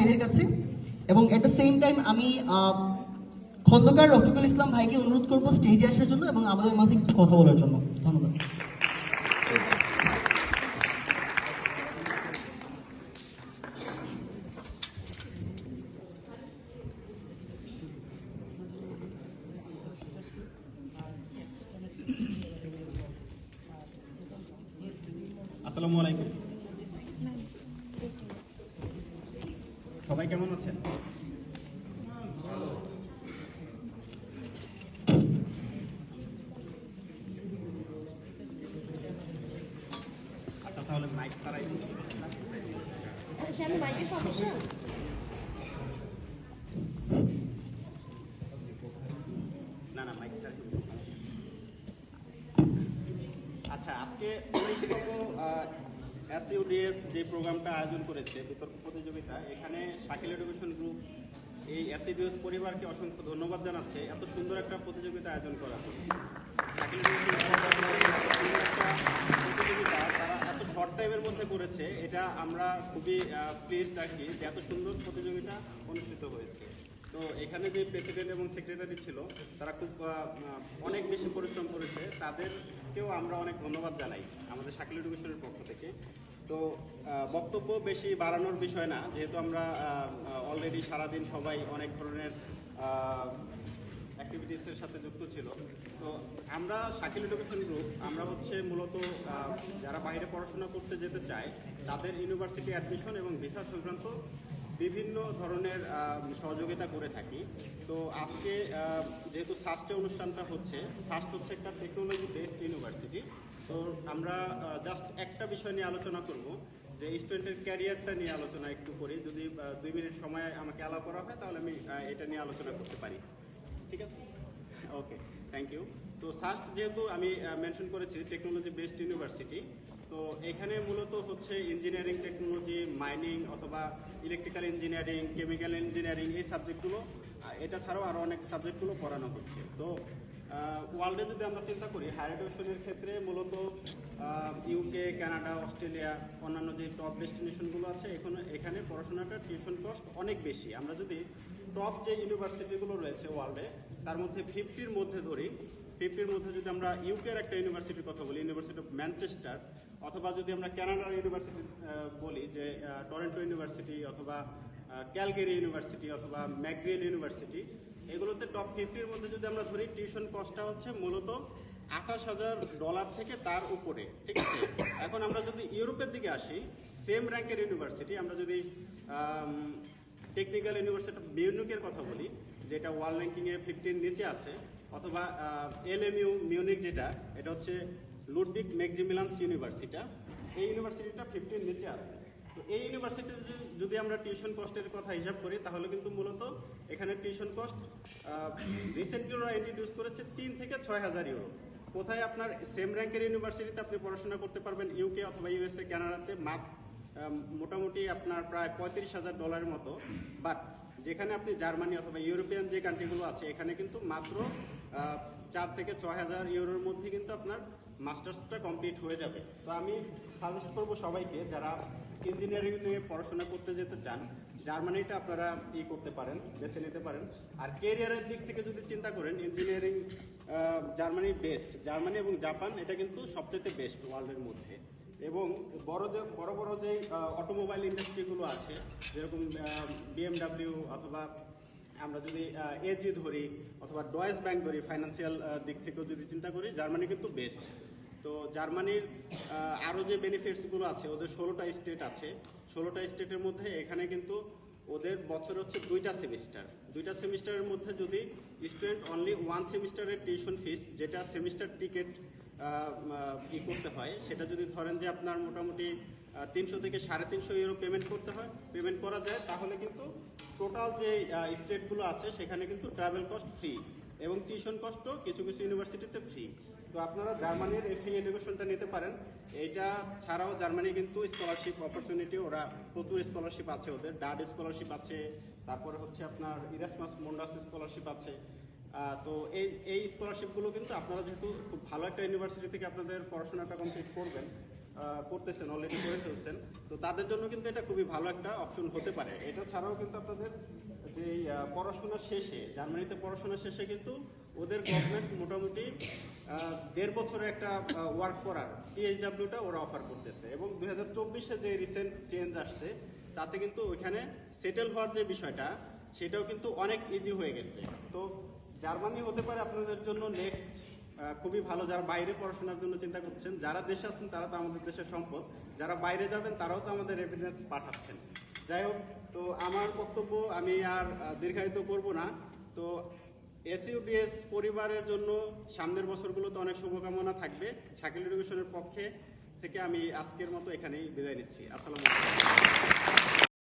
ভাইদের কাছে, এবং এট দ্য সেম টাইম আমি খন্দকার রফিকুল ইসলাম ভাইকে অনুরোধ করবো স্টেজে আসার জন্য এবং আমাদের মাঝে একটু কথা বলার জন্য। ধন্যবাদ। আসসালামু আলাইকুম, সবাই কেমন আছেন? আচ্ছা, তাহলে মাইক ছাড়াই মাইকের সমস্যা। না মাইক ছাড়াই। আচ্ছা, আজকে এসইউডিএস যে প্রোগ্রামটা আয়োজন করেছে বিতর্ক প্রতিযোগিতা, এখানে শাকিল এডুকেশন গ্রুপ এই এসইউডিএস পরিবারকে অসংখ্য ধন্যবাদ জানাচ্ছে এত সুন্দর একটা প্রতিযোগিতা আয়োজন করার জন্য। শাকিল প্রতিযোগিতা তারা এত শর্ট টাইমের মধ্যে করেছে, এটা আমরা খুবই প্লিজড আর কি, যে এত সুন্দর প্রতিযোগিতা অনুষ্ঠিত হয়েছে। তো এখানে যে প্রেসিডেন্ট এবং সেক্রেটারি ছিল তারা খুব অনেক বেশি পরিশ্রম করেছে, তাদেরকেও আমরা অনেক ধন্যবাদ জানাই আমাদের শাকিল এডুকেশনের পক্ষ থেকে। তো বক্তব্য বেশি বাড়ানোর বিষয় না, যেহেতু আমরা অলরেডি সারাদিন সবাই অনেক ধরনের অ্যাক্টিভিটিসের সাথে যুক্ত ছিল। তো আমরা শাকিল এডুকেশন গ্রুপ আমরা হচ্ছে মূলত যারা বাইরে পড়াশোনা করতে যেতে চায় তাদের ইউনিভার্সিটি অ্যাডমিশন এবং ভিসা সংক্রান্ত বিভিন্ন ধরনের সহযোগিতা করে থাকি। তো আজকে যেহেতু সাস্টে অনুষ্ঠানটা হচ্ছে, সাস্ট হচ্ছে একটা টেকনোলজি বেসড ইউনিভার্সিটি। তো আমরা জাস্ট একটা বিষয় নিয়ে আলোচনা করব, যে স্টুডেন্টের ক্যারিয়ারটা নিয়ে আলোচনা একটু করি। যদি 2 মিনিট সময় আমাকে অ্যালাউ করা হয় তাহলে আমি এটা নিয়ে আলোচনা করতে পারি, ঠিক আছে? ওকে, থ্যাংক ইউ। তো সাস্ট যেহেতু আমি মেনশন করেছি টেকনোলজি বেসড ইউনিভার্সিটি, তো এখানে মূলত হচ্ছে ইঞ্জিনিয়ারিং টেকনোলজি, মাইনিং অথবা ইলেকট্রিক্যাল ইঞ্জিনিয়ারিং, কেমিক্যাল ইঞ্জিনিয়ারিং এই সাবজেক্টগুলো, এটা ছাড়াও আরও অনেক সাবজেক্টগুলো পড়ানো হচ্ছে। তো ওয়ার্ল্ডে যদি আমরা চিন্তা করি হায়ার এডুকেশনের ক্ষেত্রে মূলত ইউকে, কানাডা, অস্ট্রেলিয়া, অন্যান্য যে টপ ডেস্টিনেশনগুলো আছে এখানে পড়াশোনাটা টিউশন কস্ট অনেক বেশি। আমরা যদি টপ যে ইউনিভার্সিটিগুলো রয়েছে ওয়ার্ল্ডে তার মধ্যে 50-র মধ্যে ধরি, 50-র মধ্যে যদি আমরা ইউকের একটা ইউনিভার্সিটির কথা বলি, ইউনিভার্সিটি অফ ম্যানচেস্টার, অথবা যদি আমরা কানাডার ইউনিভার্সিটি বলি যে টরন্টো ইউনিভার্সিটি অথবা ক্যালগেরি ইউনিভার্সিটি অথবা ম্যাকগ্রিল ইউনিভার্সিটি, এগুলোতে টপ 50-র মধ্যে যদি আমরা ধরি টিউশন কস্টটা হচ্ছে মূলত $28,000 থেকে তার উপরে, ঠিক আছে? এখন আমরা যদি ইউরোপের দিকে আসি, সেম র্যাঙ্কের ইউনিভার্সিটি, আমরা যদি টেকনিক্যাল ইউনিভার্সিটি অফ মিউনিকের কথা বলি, যেটা ওয়ার্ল্ড র্যাঙ্কিংয়ে 50-র নিচে আছে, অথবা এলএমইউ মিউনিক, যেটা এটা হচ্ছে লুডভিগ ম্যাক্সিমিলান্স ইউনিভার্সিটি, এই ইউনিভার্সিটিটা 50-র নিচে আছে। তো এই ইউনিভার্সিটিতে যদি আমরা টিউশন কস্টের কথা হিসাব করি তাহলে কিন্তু মূলত এখানে টিউশন কস্ট রিসেন্টলি ওরা ইন্ট্রোডিউস করেছে 3 থেকে 6,000 ইউরো। কোথায় আপনার সেম র্যাঙ্কের ইউনিভার্সিটিতে আপনি পড়াশোনা করতে পারবেন ইউকে অথবা ইউএসএ, কানাডাতে মোটামুটি আপনার প্রায় $35,000 মতো, বাট যেখানে আপনি জার্মানি অথবা ইউরোপিয়ান যে কান্ট্রিগুলো আছে এখানে কিন্তু মাত্র 4 থেকে 6,000 ইউরোর মধ্যে কিন্তু আপনার মাস্টার্সটা কমপ্লিট হয়ে যাবে। তো আমি সাজেস্ট করব সবাইকে যারা ইঞ্জিনিয়ারিং নিয়ে পড়াশোনা করতে যেতে চান, জার্মানিটা আপনারা করতে পারেন, বেছে নিতে পারেন। আর কেরিয়ারের দিক থেকে যদি চিন্তা করেন, ইঞ্জিনিয়ারিং জার্মানি বেস্ট, জার্মানি এবং জাপান এটা কিন্তু সবচেয়ে বেস্ট ওয়ার্ল্ডের মধ্যে। এবং বড় বড় যে অটোমোবাইল ইন্ডাস্ট্রিগুলো আছে, যেরকম BMW অথবা আমরা যদি এজি ধরি অথবা ডয়েশ ব্যাংক ধরি, ফাইন্যান্সিয়াল দিক থেকেও যদি চিন্তা করি জার্মানি কিন্তু বেস্ট। তো জার্মানির আরও যে বেনিফিটসগুলো আছে, ওদের 16টা স্টেট আছে, 16টা স্টেটের মধ্যে এখানে কিন্তু ওদের বছর হচ্ছে 2টা সেমিস্টার, 2টা সেমিস্টারের মধ্যে যদি স্টুডেন্ট অনলি 1 সেমিস্টারের টিউশন ফিস, যেটা সেমিস্টার টিকিট করতে হয়, সেটা যদি ধরেন যে আপনার মোটামুটি 300 থেকে 350 ইউরো পেমেন্ট করা যায়, তাহলে কিন্তু টোটাল যে স্টেটগুলো আছে সেখানে কিন্তু ট্রাভেল কস্ট ফ্রি এবং টিউশন কস্টও কিছু কিছু ইউনিভার্সিটিতে ফ্রি। তো আপনারা জার্মানির এই ফ্রি এডুকেশনটা নিতে পারেন। এইটা ছাড়াও জার্মানি কিন্তু স্কলারশিপ অপরচুনিটি, ওরা প্রচুর স্কলারশিপ আছে, ওদের ডাড স্কলারশিপ আছে, তারপরে হচ্ছে আপনার ইরাসমাস মুন্ডাস স্কলারশিপ আছে। তো এই স্কলারশিপগুলো কিন্তু আপনারা যেহেতু খুব ভালো একটা ইউনিভার্সিটি থেকে আপনাদের পড়াশোনাটা কমপ্লিট করবেন, করতেছেন, অলরেডি করে ফেলছেন, তো তাদের জন্য কিন্তু এটা খুবই ভালো একটা অপশন হতে পারে। এটা ছাড়াও কিন্তু আপনাদের যে পড়াশোনা শেষে, জার্মানিতে পড়াশোনা শেষে কিন্তু ওদের গভর্নমেন্ট মোটামুটি 1.5 বছরের একটা ওয়ার্ক করার PHWটা ওরা অফার করতেছে, এবং 2024-এ যে রিসেন্ট চেঞ্জ আসছে তাতে কিন্তু ওইখানে সেটেল হওয়ার যে বিষয়টা সেটাও কিন্তু অনেক ইজি হয়ে গেছে। তো জার্মানি হতে পারে আপনাদের জন্য নেক্সট খুবই ভালো। যারা বাইরে পড়াশোনার জন্য চিন্তা করছেন, যারা দেশে আছেন তারা তো আমাদের দেশের সম্পদ, যারা বাইরে যাবেন তারাও তো আমাদের এভিডেন্স পাঠাচ্ছেন। যাই হোক, তো আমার বক্তব্য আমি আর দীর্ঘায়িত করব না। তো SUDS পরিবারের জন্য সামনের বছরগুলোতে অনেক শুভকামনা থাকবে। শাকিল এডুকেশনের পক্ষে থেকে আমি আজকের মতো এখানেই বিদায় নিচ্ছি। আসসালামু আলাইকুম।